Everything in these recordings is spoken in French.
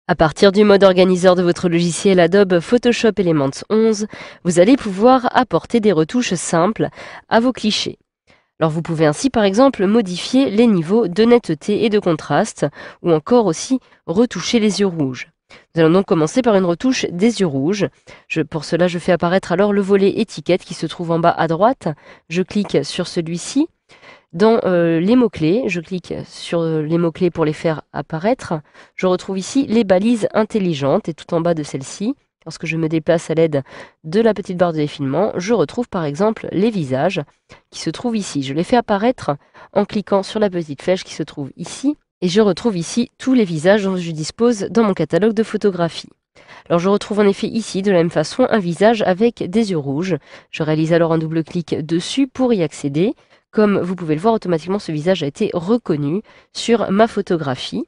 À partir du mode organiseur de votre logiciel Adobe Photoshop Elements 11, vous allez pouvoir apporter des retouches simples à vos clichés. Alors vous pouvez ainsi par exemple modifier les niveaux de netteté et de contraste, ou encore aussi retoucher les yeux rouges. Nous allons donc commencer par une retouche des yeux rouges. Pour cela, je fais apparaître alors le volet étiquette qui se trouve en bas à droite. Je clique sur celui-ci. Dans les mots-clés, je clique sur les mots-clés pour les faire apparaître. Je retrouve ici les balises intelligentes et tout en bas de celle-ci, lorsque je me déplace à l'aide de la petite barre de défilement, je retrouve par exemple les visages qui se trouvent ici. Je les fais apparaître en cliquant sur la petite flèche qui se trouve ici et je retrouve ici tous les visages dont je dispose dans mon catalogue de photographies. Alors je retrouve en effet ici de la même façon un visage avec des yeux rouges. Je réalise alors un double clic dessus pour y accéder. Comme vous pouvez le voir, automatiquement ce visage a été reconnu sur ma photographie.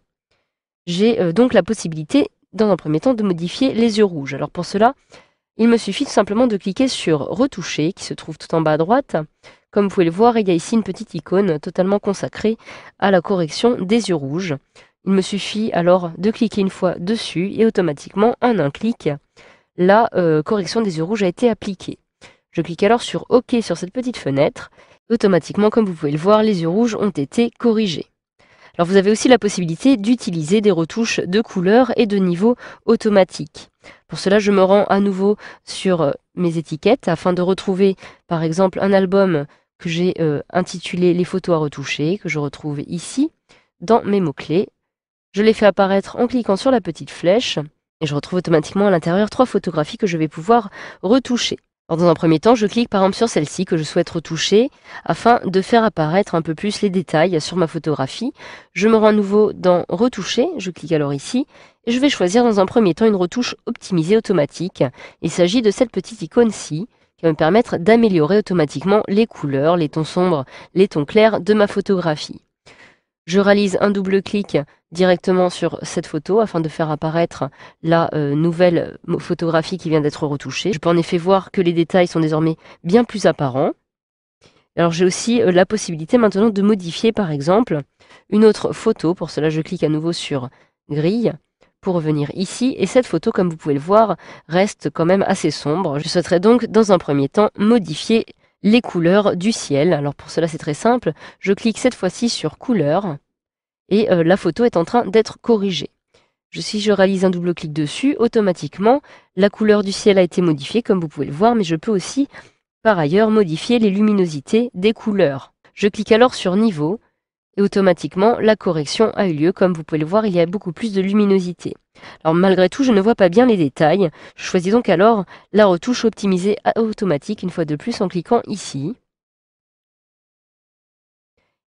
J'ai donc la possibilité, dans un premier temps, de modifier les yeux rouges. Alors pour cela, il me suffit tout simplement de cliquer sur Retoucher, qui se trouve tout en bas à droite. Comme vous pouvez le voir, il y a ici une petite icône totalement consacrée à la correction des yeux rouges. Il me suffit alors de cliquer une fois dessus et automatiquement, en un clic, la correction des yeux rouges a été appliquée. Je clique alors sur OK sur cette petite fenêtre. Automatiquement, comme vous pouvez le voir, les yeux rouges ont été corrigés. Alors vous avez aussi la possibilité d'utiliser des retouches de couleurs et de niveau automatiques. Pour cela, je me rends à nouveau sur mes étiquettes afin de retrouver par exemple un album que j'ai intitulé Les photos à retoucher, que je retrouve ici dans mes mots-clés. Je les fais apparaître en cliquant sur la petite flèche et je retrouve automatiquement à l'intérieur 3 photographies que je vais pouvoir retoucher. Alors dans un premier temps, je clique par exemple sur celle-ci que je souhaite retoucher afin de faire apparaître un peu plus les détails sur ma photographie. Je me rends à nouveau dans Retoucher, je clique alors ici et je vais choisir dans un premier temps une retouche optimisée automatique. Il s'agit de cette petite icône-ci qui va me permettre d'améliorer automatiquement les couleurs, les tons sombres, les tons clairs de ma photographie. Je réalise un double clic directement sur cette photo afin de faire apparaître la nouvelle photographie qui vient d'être retouchée. Je peux en effet voir que les détails sont désormais bien plus apparents. Alors j'ai aussi la possibilité maintenant de modifier par exemple une autre photo. Pour cela, je clique à nouveau sur Grille pour revenir ici. Et cette photo, comme vous pouvez le voir, reste quand même assez sombre. Je souhaiterais donc dans un premier temps modifier les couleurs du ciel. Alors pour cela, c'est très simple. Je clique cette fois-ci sur Couleurs et la photo est en train d'être corrigée. Si je réalise un double clic dessus, automatiquement, la couleur du ciel a été modifiée, comme vous pouvez le voir, mais je peux aussi, par ailleurs, modifier les luminosités des couleurs. Je clique alors sur Niveau et automatiquement, la correction a eu lieu. Comme vous pouvez le voir, il y a beaucoup plus de luminosité. Alors malgré tout, je ne vois pas bien les détails. Je choisis donc alors la retouche optimisée automatique une fois de plus en cliquant ici.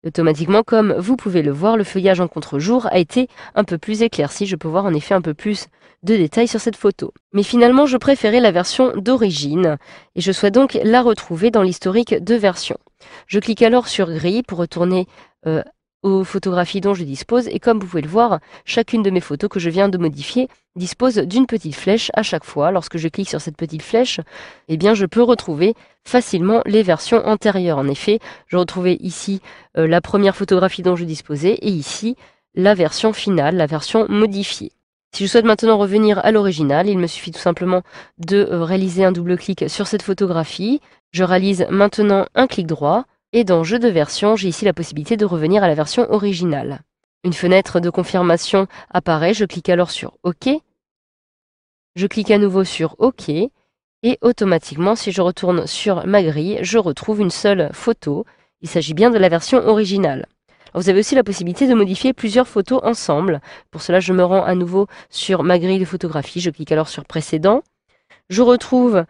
Automatiquement, comme vous pouvez le voir, le feuillage en contre-jour a été un peu plus éclairci. Je peux voir en effet un peu plus de détails sur cette photo. Mais finalement, je préférais la version d'origine et je souhaite donc la retrouver dans l'historique de version. Je clique alors sur Grille pour retourner aux photographies dont je dispose et comme vous pouvez le voir, chacune de mes photos que je viens de modifier dispose d'une petite flèche à chaque fois. Lorsque je clique sur cette petite flèche, eh bien je peux retrouver facilement les versions antérieures. En effet, je retrouvais ici la première photographie dont je disposais et ici la version finale, la version modifiée. Si je souhaite maintenant revenir à l'original, il me suffit tout simplement de réaliser un double clic sur cette photographie. Je réalise maintenant un clic droit et dans Jeu de version, j'ai ici la possibilité de revenir à la version originale. Une fenêtre de confirmation apparaît, je clique alors sur OK. Je clique à nouveau sur OK et automatiquement, si je retourne sur ma grille, je retrouve une seule photo. Il s'agit bien de la version originale. Alors, vous avez aussi la possibilité de modifier plusieurs photos ensemble. Pour cela, je me rends à nouveau sur ma grille de photographie. Je clique alors sur Précédent. Je retrouve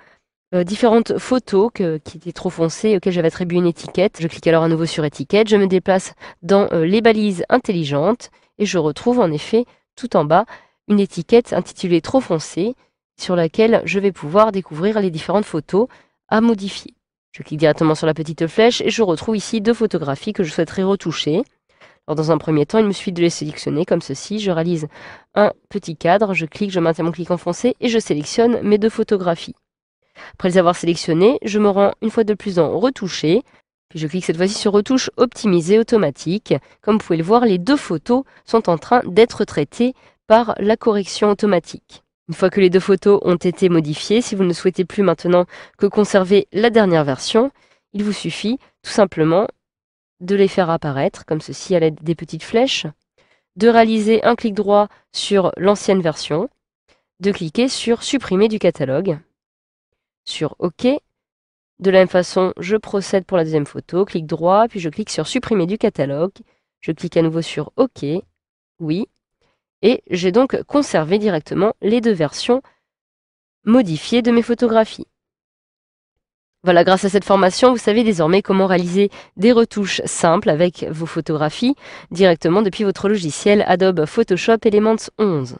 différentes photos qui étaient trop foncées, auxquelles j'avais attribué une étiquette. Je clique alors à nouveau sur Étiquette. Je me déplace dans les balises intelligentes et je retrouve en effet tout en bas une étiquette intitulée Trop foncé sur laquelle je vais pouvoir découvrir les différentes photos à modifier. Je clique directement sur la petite flèche et je retrouve ici 2 photographies que je souhaiterais retoucher. Alors dans un premier temps, il me suffit de les sélectionner comme ceci. Je réalise un petit cadre, je clique, je maintiens mon clic enfoncé et je sélectionne mes 2 photographies. Après les avoir sélectionnées, je me rends une fois de plus dans Retoucher, puis je clique cette fois-ci sur Retouche optimisée automatique. Comme vous pouvez le voir, les 2 photos sont en train d'être traitées par la correction automatique. Une fois que les deux photos ont été modifiées, si vous ne souhaitez plus maintenant que conserver la dernière version, il vous suffit tout simplement de les faire apparaître comme ceci à l'aide des petites flèches, de réaliser un clic droit sur l'ancienne version, de cliquer sur supprimer du catalogue, sur OK. De la même façon, je procède pour la deuxième photo, clic droit, puis je clique sur supprimer du catalogue, je clique à nouveau sur OK, oui, et j'ai donc conservé directement les deux versions modifiées de mes photographies. Voilà, grâce à cette formation, vous savez désormais comment réaliser des retouches simples avec vos photographies directement depuis votre logiciel Adobe Photoshop Elements 11.